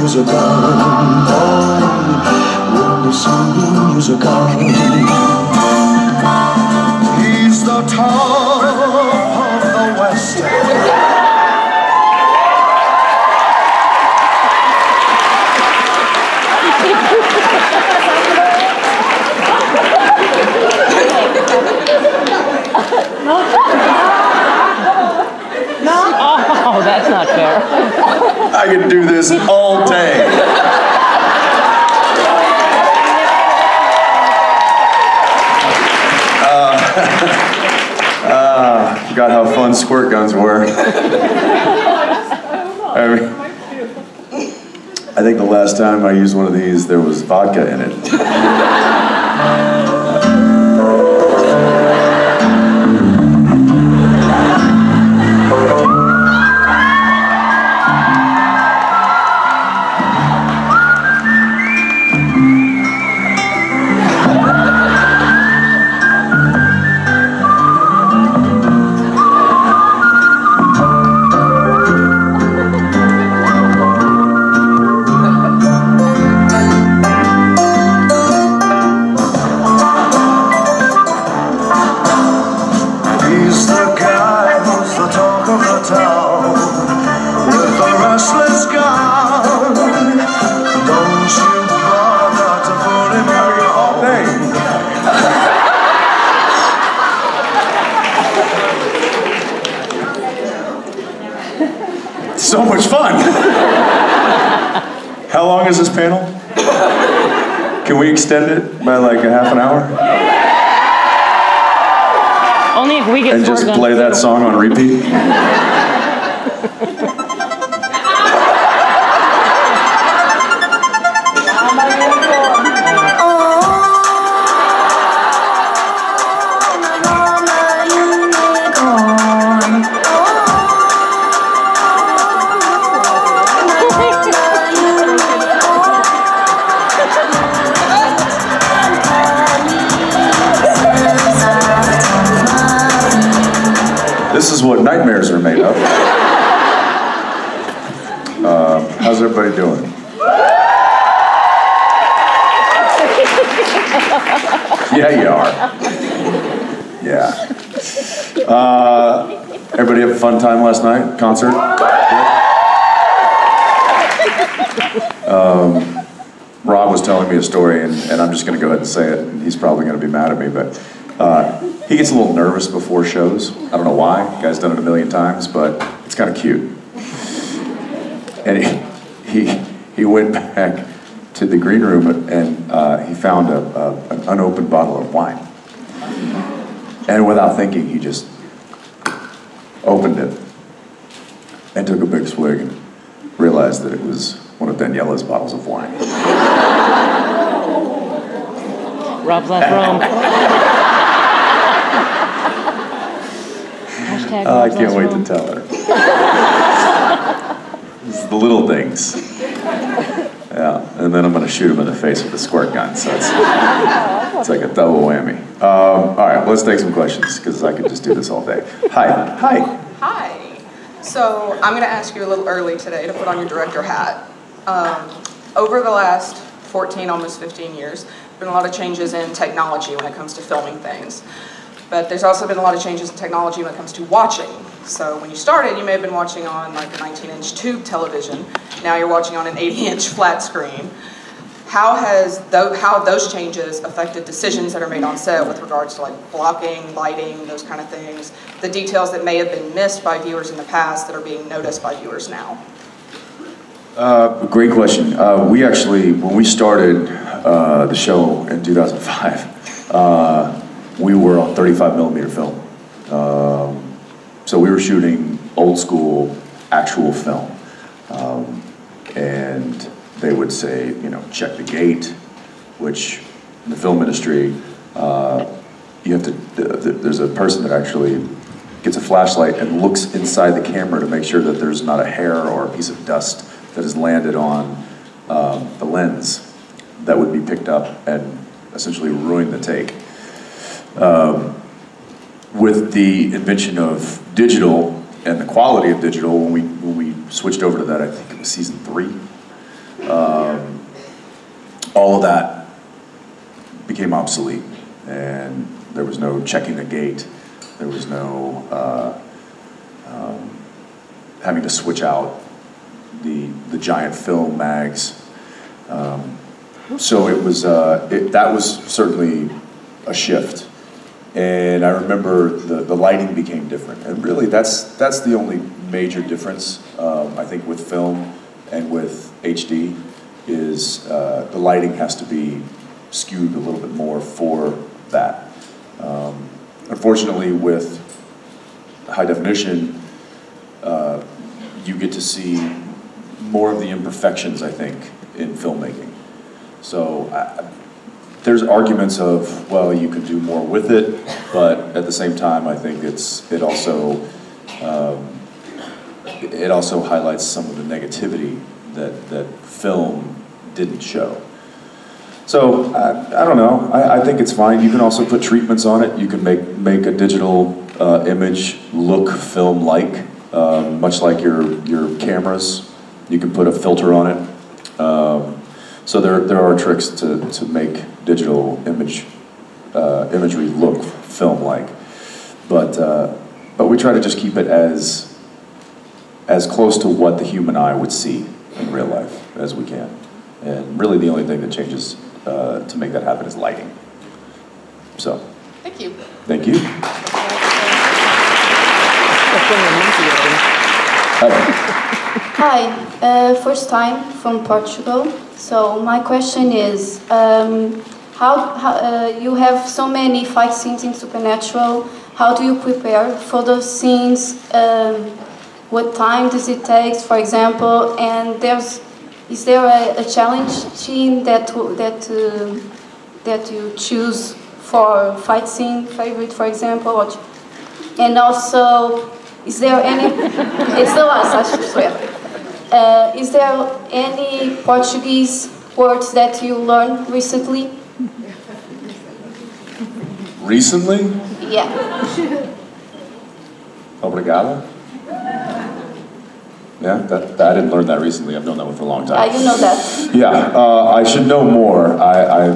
musical. Oh, when the singing musical. He's the top of the West. Oh, that's not fair. I could do this all day. Forgot how fun squirt guns were. I think the last time I used one of these, there was vodka in it. So much fun! How long is this panel? Can we extend it by like a half an hour? Only if we get and just play that song on repeat? This is what nightmares are made of. How's everybody doing? Yeah, you are. Yeah. Everybody have a fun time last night? Concert? Rob was telling me a story, and I'm just going to go ahead and say it, and he's probably going to be mad at me, but he gets a little nervous before shows. I don't know why. The guy's done it a million times, but it's kind of cute. And he went back to the green room and he found an unopened bottle of wine. And without thinking, he just opened it and took a big swig and realized that it was one of Daniela's bottles of wine. Rob's left Rome. I can't wait to tell her. It's the little things. Yeah, and then I'm going to shoot him in the face with a squirt gun, so it's like a double whammy. All right, let's take some questions, because I could just do this all day. Hi. Hi. Hi. So I'm going to ask you a little early today to put on your director hat. Over the last 14, almost 15 years, there have been a lot of changes in technology when it comes to filming things. But there's also been a lot of changes in technology when it comes to watching. So when you started, you may have been watching on like a 19-inch tube television. Now you're watching on an 80-inch flat screen. How have those changes affected decisions that are made on set with regards to like blocking, lighting, those kind of things? The details that may have been missed by viewers in the past that are being noticed by viewers now? Great question. We actually, when we started the show in 2005, we were on 35 millimeter film. So we were shooting old school, actual film. And they would say, you know, check the gate, which in the film industry, you have to, there's a person that actually gets a flashlight and looks inside the camera to make sure that there's not a hair or a piece of dust that has landed on the lens that would be picked up and essentially ruin the take. With the invention of digital and the quality of digital, when we switched over to that, I think it was season 3, all of that became obsolete, and there was no checking the gate, there was no having to switch out the giant film mags. So it was that was certainly a shift. And I remember the lighting became different, and really that's the only major difference I think with film and with HD is the lighting has to be skewed a little bit more for that. Unfortunately, with high definition, you get to see more of the imperfections, I think, in filmmaking. So there's arguments of, well, you could do more with it, but at the same time, I think it also highlights some of the negativity that film didn't show. So I don't know. I think it's fine. You can also put treatments on it. You can make a digital image look film-like, much like your cameras. You can put a filter on it. So there are tricks to make digital imagery look film-like, but we try to just keep it as close to what the human eye would see in real life as we can. And really, the only thing that changes to make that happen is lighting. So. Thank you. Thank you. Hi, first time from Portugal. So my question is, how you have so many fight scenes in Supernatural? How do you prepare for those scenes? What time does it take, for example? And is there a challenge scene that you choose for fight scene favorite, for example? And also, is there any? It's the last, I should swear. Is there any Portuguese words that you learned recently? Recently? Yeah. Obrigado? Yeah, I didn't learn that recently. I've known that one for a long time. You know that. Yeah, I should know more. I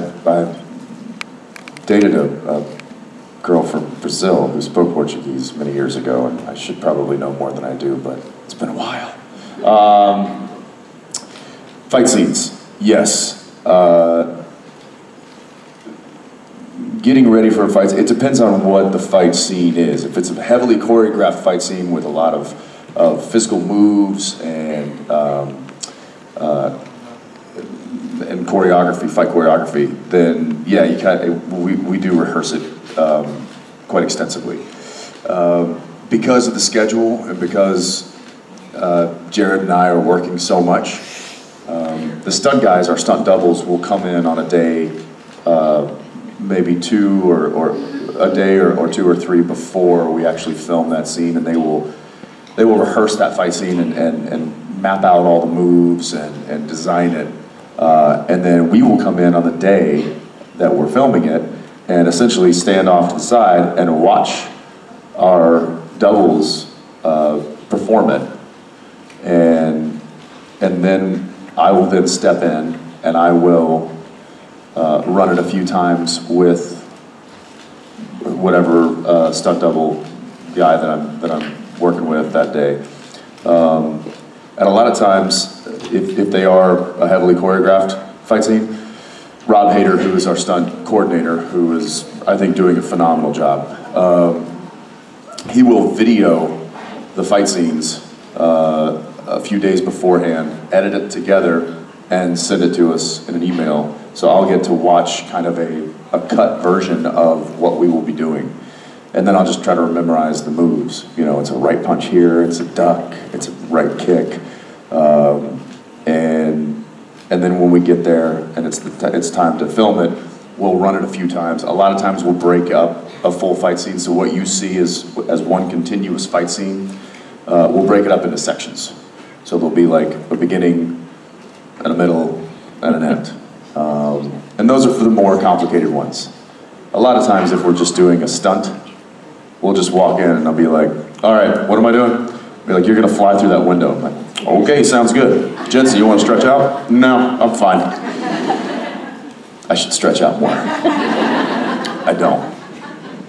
dated a girl from Brazil who spoke Portuguese many years ago, and I should probably know more than I do, but it's been a while. Fight scenes, yes. Getting ready for a fight, it depends on what the fight scene is. If it's a heavily choreographed fight scene with a lot of physical moves and choreography, fight choreography, then yeah, we do rehearse it quite extensively. Because of the schedule and because Jared and I are working so much, the stunt guys, our stunt doubles, will come in on a day, maybe two or a day or two or three before we actually film that scene, and they will rehearse that fight scene and map out all the moves and design it, and then we will come in on the day that we're filming it and essentially stand off to the side and watch our doubles perform it, and then I will then step in and I will run it a few times with whatever stunt double guy that I'm working with that day. And a lot of times, if they are a heavily choreographed fight scene, Rob Hader, who is our stunt coordinator, who is, I think, doing a phenomenal job, he will video the fight scenes a few days beforehand, edit it together, and send it to us in an email. So I'll get to watch kind of a cut version of what we will be doing. And then I'll just try to memorize the moves. You know, it's a right punch here, it's a duck, it's a right kick. And then when we get there and it's time to film it, we'll run it a few times. A lot of times we'll break up a full fight scene, so what you see as one continuous fight scene, we'll break it up into sections. So there'll be like a beginning, and a middle, and an end. And those are for the more complicated ones. A lot of times if we're just doing a stunt, we'll just walk in and I'll be like, all right, what am I doing? Be like, you're gonna fly through that window. I'm like, Okay, sounds good. Jensen, you want to stretch out? No, I'm fine. I should stretch out more. I don't,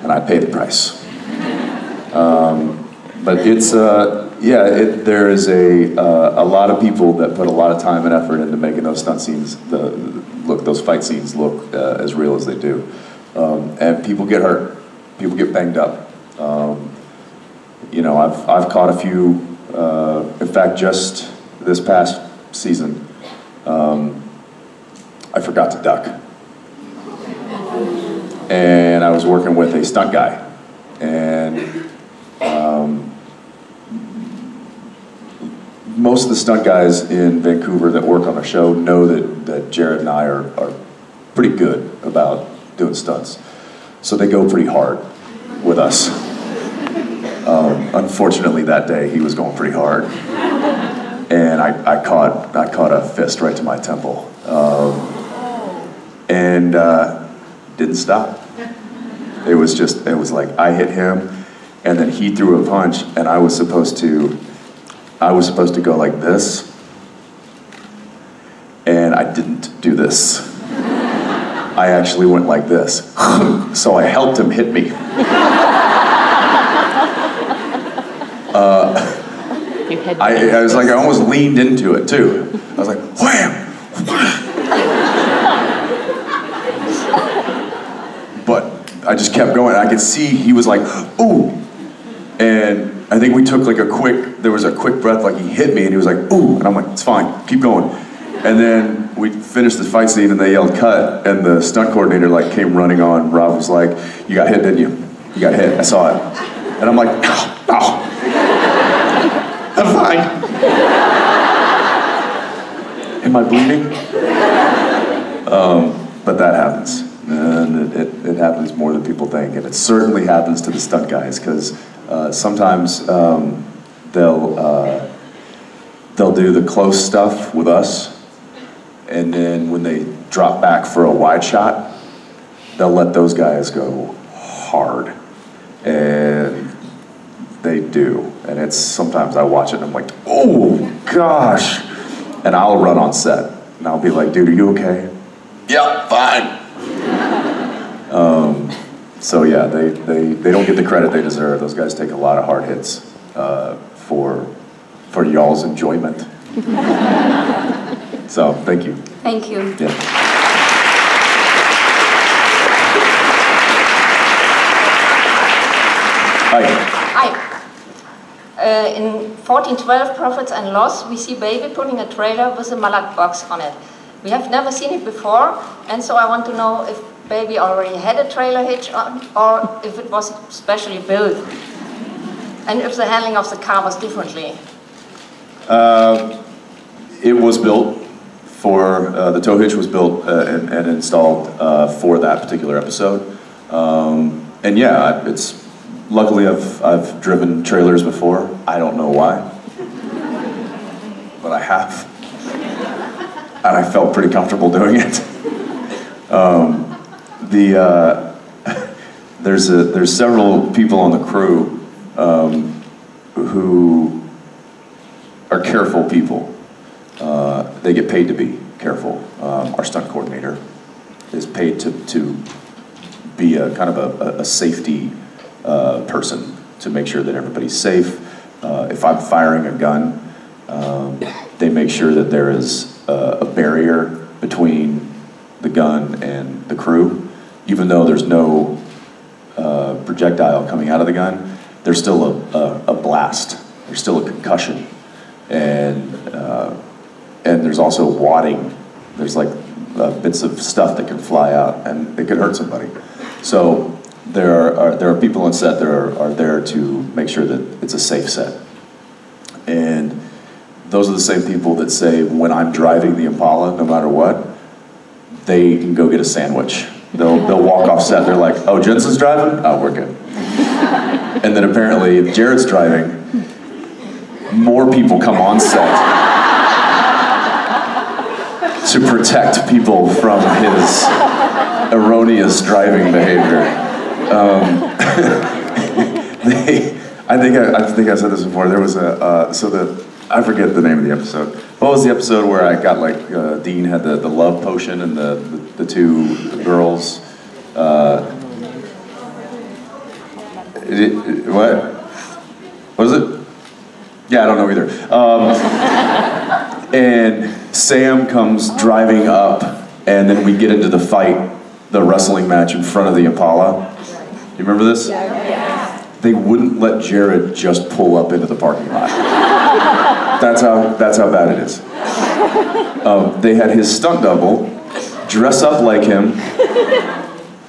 and I pay the price. But it's, there is a lot of people that put a lot of time and effort into making those stunt scenes, those fight scenes look as real as they do. And people get hurt, people get banged up. You know, I've caught a few, in fact, just this past season, I forgot to duck. And I was working with a stunt guy, and most of the stunt guys in Vancouver that work on the show know that Jared and I are pretty good about doing stunts. So they go pretty hard with us. Unfortunately that day he was going pretty hard. And I caught a fist right to my temple. And didn't stop. It was like I hit him and then he threw a punch and I was supposed to go like this, and I didn't do this. I actually went like this. So I helped him hit me. I was like, I almost leaned into it too. I was like, wham! But I just kept going. I could see he was like, ooh. And I think we took like there was a quick breath, like he hit me and he was like, ooh, and I'm like, it's fine, keep going. And then we finished the fight scene and they yelled cut, and the stunt coordinator like came running on. Rob was like, you got hit, didn't you? You got hit, I saw it. And I'm like, ow. I'm fine. Am I bleeding? But that happens. And it happens more than people think, and it certainly happens to the stunt guys, because sometimes they'll do the close stuff with us, and then when they drop back for a wide shot, they'll let those guys go hard, and they do. And it's sometimes I watch it and I'm like, oh gosh, and I'll run on set and I'll be like, dude, are you okay? Yeah, fine. So yeah, they don't get the credit they deserve. Those guys take a lot of hard hits for y'all's enjoyment. So thank you. Thank you. Yeah. Hi. In 1412 Profits and Loss, we see Baby putting a trailer with a malak box on it. We have never seen it before, and so I want to know if Baby already had a trailer hitch on, or if it was specially built, and if the handling of the car was differently. It was built for, the tow hitch was built and installed for that particular episode. And yeah, luckily I've driven trailers before. I don't know why, but I have. And I felt pretty comfortable doing it. There's several people on the crew who are careful people. They get paid to be careful. Our stunt coordinator is paid to be a kind of a safety person, to make sure that everybody's safe. If I'm firing a gun, they make sure that there is a barrier between the gun and the crew. Even though there's no projectile coming out of the gun, there's still a blast. There's still a concussion, and there's also wadding. There's like bits of stuff that can fly out, and it could hurt somebody. So there are people on set that are there to make sure that it's a safe set. And those are the same people that say, when I'm driving the Impala, no matter what, they can go get a sandwich. They'll walk off set, they're like, oh, Jensen's driving? Oh, we're good. And then apparently, if Jared's driving, more people come on set to protect people from his erroneous driving behavior. I think I said this before. There was I forget the name of the episode. What was the episode where I got like Dean had the love potion and the two girls? What? What was it? Yeah, I don't know either. And Sam comes driving up, and then we get into the fight, the wrestling match in front of the Impala. You remember this? Yeah. They wouldn't let Jared just pull up into the parking lot. That's how bad it is. They had his stunt double dress up like him,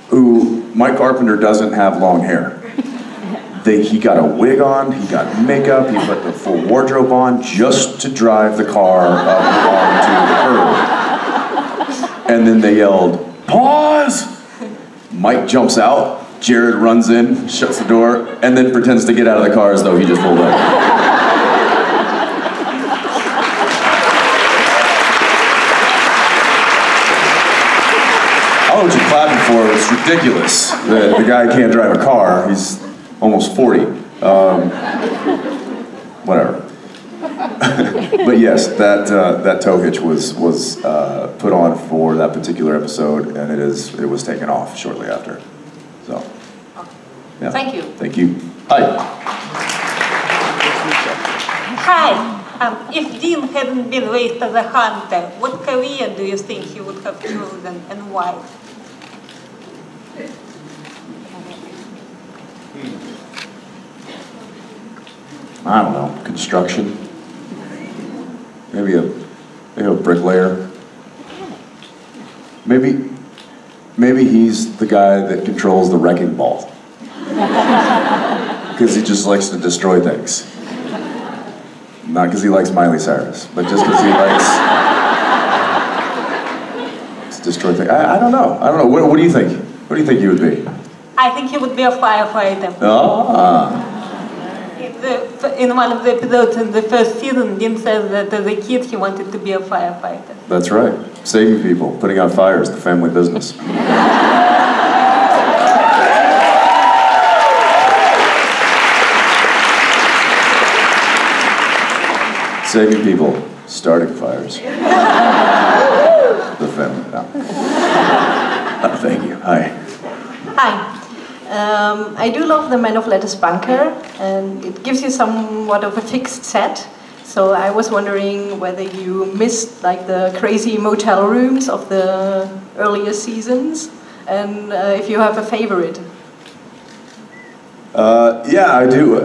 who Mike Carpenter doesn't have long hair. He got a wig on, he got makeup, he put the full wardrobe on just to drive the car up onto the curb. And then they yelled, "Pause!" Mike jumps out, Jared runs in, shuts the door, and then pretends to get out of the car as though he just pulled up. I don't know what you're clapping for, it's ridiculous that the guy can't drive a car. He's almost 40. Whatever. But yes, that tow hitch was put on for that particular episode, and it was taken off shortly after. So, yeah. Thank you. Thank you. Hi. Hi. If Dean hadn't been raised as a hunter, what career do you think he would have chosen and why? I don't know, construction. Maybe a bricklayer. Maybe he's the guy that controls the wrecking ball. Because he just likes to destroy things. Not because he likes Miley Cyrus, but just because he likes to destroy things. I don't know. What do you think? What do you think he would be? I think he would be a firefighter. Oh. In one of the episodes in the first season, Dean says that as a kid he wanted to be a firefighter. That's right. Saving people, putting out fires, the family business. Saving people, starting fires. The family. No. Thank you. Hi. Hi. I do love the Man of Letters bunker, and it gives you somewhat of a fixed set. So I was wondering whether you missed like the crazy motel rooms of the earlier seasons, and if you have a favorite. Yeah, I do.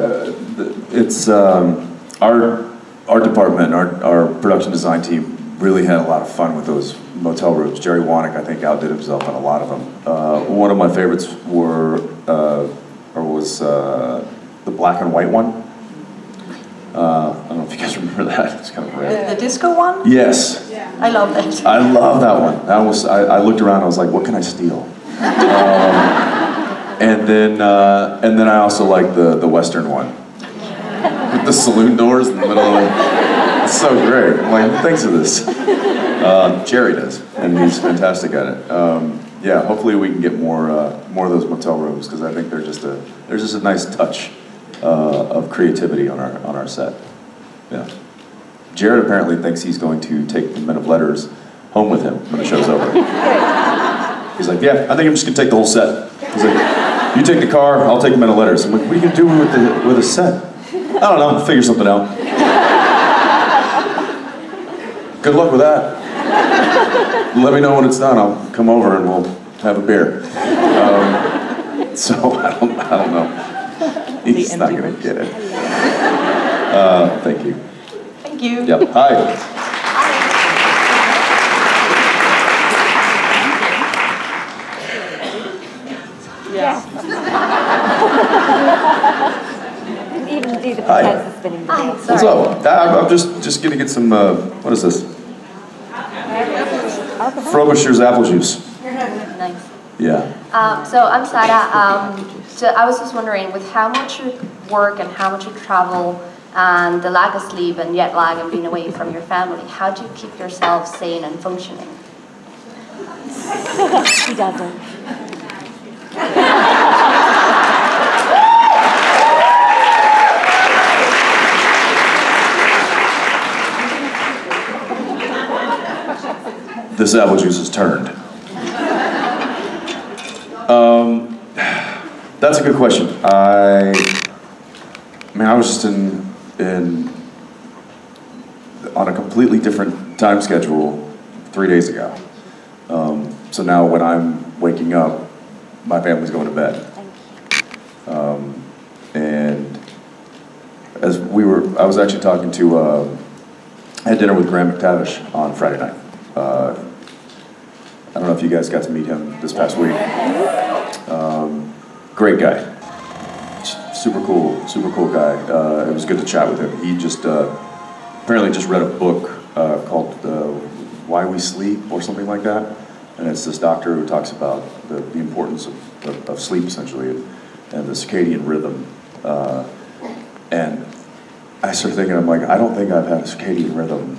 It's our department, our production design team really had a lot of fun with those motel rooms. Jerry Wanick, I think, outdid himself on a lot of them. One of my favorites was the black and white one. I don't know if you guys remember that. It's kind of rare. The disco one? Yes. Yeah. I love that. I love that one. I looked around. I was like, what can I steal? And then I also like the Western one with the saloon doors in the middle of it. It's so great. I'm like, who thinks of this? Jerry does, and he's fantastic at it. Yeah, hopefully we can get more of those motel rooms because I think there's just a nice touch of creativity on our set. Yeah. Jared apparently thinks he's going to take the Men of Letters home with him when the show's over. He's like, yeah, I think I'm just gonna take the whole set. He's like, you take the car, I'll take the Men of Letters. I'm like, what are you gonna do with a set? I don't know, figure something out. Good luck with that. Let me know when it's done. I'll come over and we'll have a beer. So I don't know. He's not gonna get it. Thank you. Thank you. Yep. Hi. Yeah. Even do the Hi. pretense of spinning the wheel. What's up? I'm just gonna get some. What is this? Frobisher's apple juice. Nice. Yeah. So I'm Sarah. So I was just wondering, with how much you work and how much you travel and the lack of sleep and jet lag and being away from your family, how do you keep yourself sane and functioning? He doesn't. this apple juice is turned? That's a good question. I mean, I was just on a completely different time schedule 3 days ago. So now when I'm waking up, my family's going to bed. And as I was actually talking to, I had dinner with Graham McTavish on Friday night. I don't know if you guys got to meet him this past week. Great guy. Super cool guy. It was good to chat with him. He just apparently just read a book called Why We Sleep or something like that. And it's this doctor who talks about the importance of sleep essentially and the circadian rhythm. And I started thinking, I'm like, I don't think I've had a circadian rhythm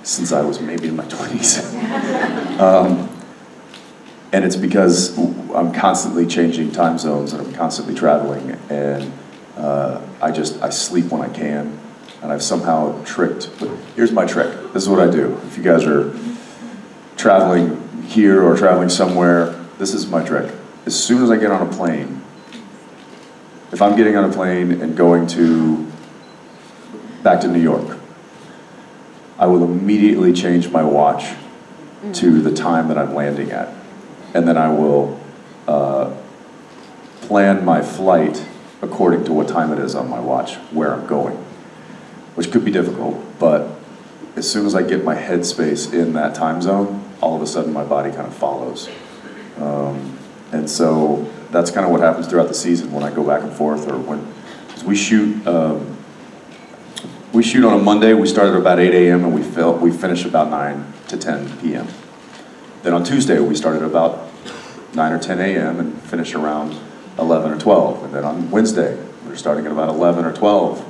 since I was maybe in my 20s. And it's because I'm constantly changing time zones and I'm constantly traveling, and I sleep when I can, and I've somehow tricked. But here's my trick. This is what I do. If you guys are traveling here or traveling somewhere, this is my trick. As soon as I get on a plane, if I'm getting on a plane and going back to New York, I will immediately change my watch to the time that I'm landing at. And then I will plan my flight according to what time it is on my watch, where I'm going, which could be difficult, but as soon as I get my headspace in that time zone, all of a sudden my body kind of follows. And so that's kind of what happens throughout the season when I go back and forth, or when we shoot on a Monday. We start at about 8 a.m. and we finish about 9 to 10 p.m. Then on Tuesday we start at about 9 or 10 a.m. and finish around 11 or 12. And then on Wednesday we're starting at about 11 or 12.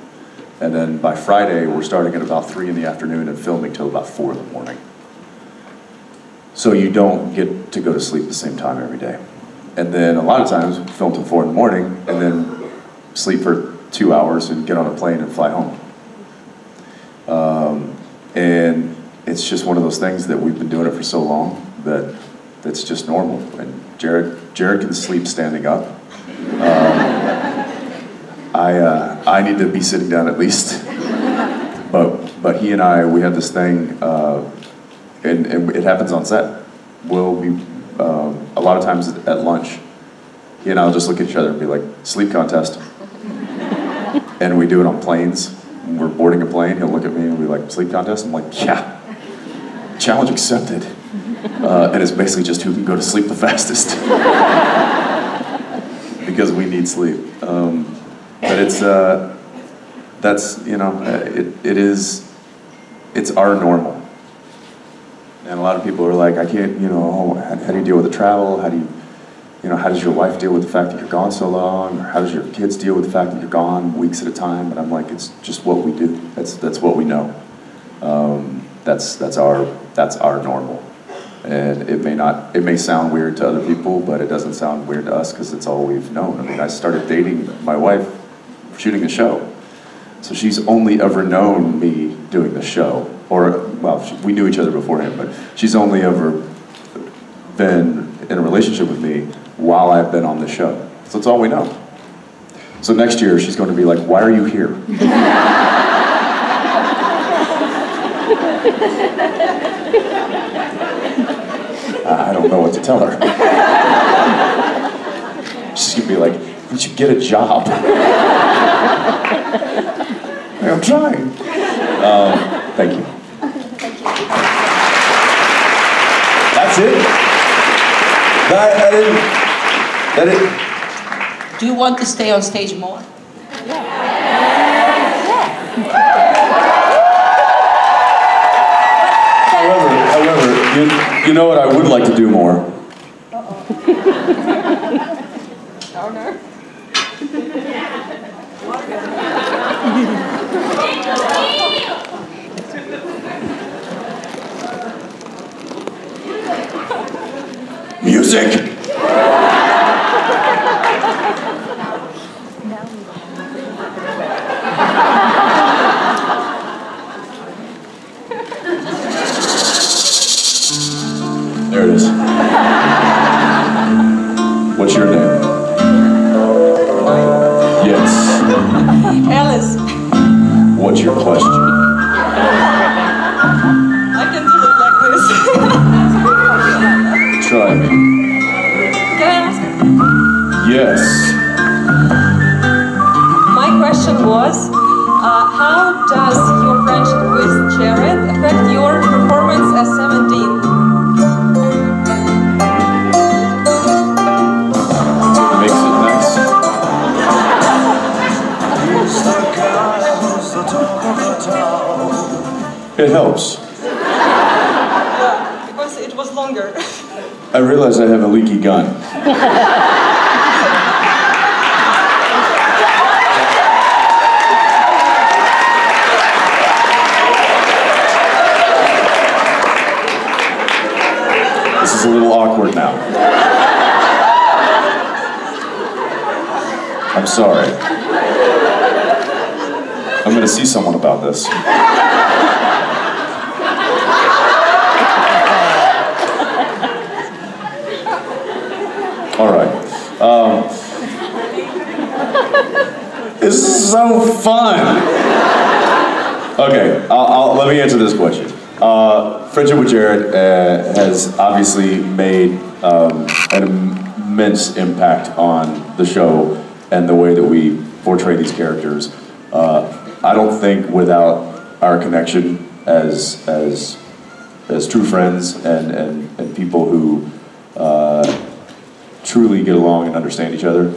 And then by Friday we're starting at about 3 in the afternoon and filming till about 4 in the morning. So you don't get to go to sleep at the same time every day. And then a lot of times we film till 4 in the morning and then sleep for 2 hours and get on a plane and fly home. And it's just one of those things that we've been doing it for so long that it's just normal. And Jared can sleep standing up. I need to be sitting down at least. But he and we have this thing, and it happens on set. We'll be, a lot of times at lunch, he and I will just look at each other and be like, sleep contest. And we do it on planes. When we're boarding a plane, he'll look at me and be like, sleep contest? I'm like, yeah, challenge accepted. And it's basically just who can go to sleep the fastest. Because we need sleep. But it's, that's, you know, it's our normal. And a lot of people are like, I can't, you know, how do you deal with the travel? How does your wife deal with the fact that you're gone so long? Or how does your kids deal with the fact that you're gone weeks at a time? And I'm like, it's just what we do. That's what we know. That's our normal. And it may sound weird to other people, but it doesn't sound weird to us because it's all we've known. I mean, I started dating my wife shooting the show. So she's only ever known me doing the show. Or, well, we knew each other beforehand, but she's only ever been in a relationship with me while I've been on the show. So that's all we know. So next year, she's going to be like, why are you here? I don't know what to tell her. She's going to be like, why don't you get a job? I'm trying. Thank you. That's it? That it? Do you want to stay on stage more? However, you know what I would like to do more? Oh no. Music! your question? I can do it like this. Try me. Can I ask? Yes. My question was, how does your friendship with Jared affect your performance as 17? Makes it nice. It helps. Yeah, because it was longer. I realize I have a leaky gun. This is a little awkward now. I'm sorry. I'm gonna see someone about this. All right. This is so fun. Okay, let me answer this question. Friendship with Jared has obviously made an immense impact on the show and the way that we portray these characters. I don't think without our connection as true friends and people who truly get along and understand each other,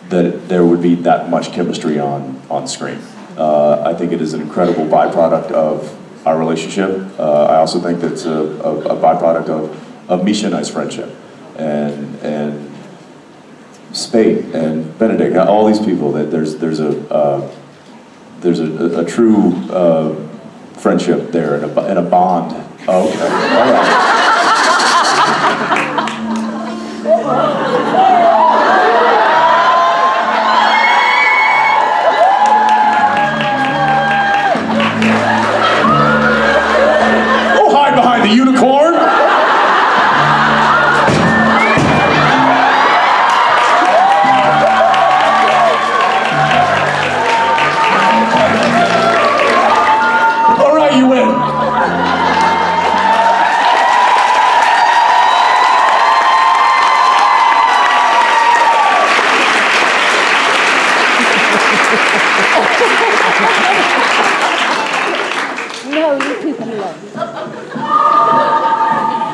that there would be that much chemistry on screen. I think it is an incredible byproduct of our relationship. I also think that it's a byproduct of Misha and I's friendship, and Spate and Benedict, all these people. That there's a true friendship there and a bond. Oh, okay, all right. Behind the unicorn? All right, you win. No, you too can love.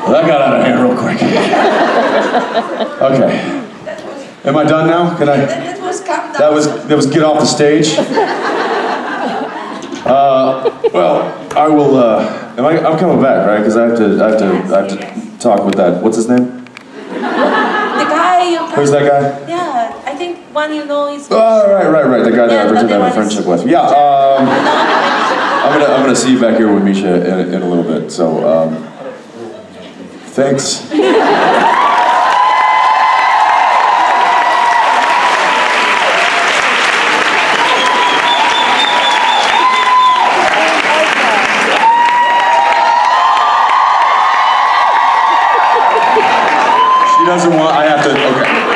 Well, that got out of hand real quick. Okay. Am I done now? Can I? That was calm down. That was get off the stage. Well, I will. I'm coming back, right? Because I have to talk with that. What's his name? The guy you... Who's that guy? Yeah, I think one you know is... Oh, right. The guy that I pretend to have a friendship with. Yeah. I'm gonna see you back here with Misha in a little bit. So, thanks. She doesn't want. I have to. Okay.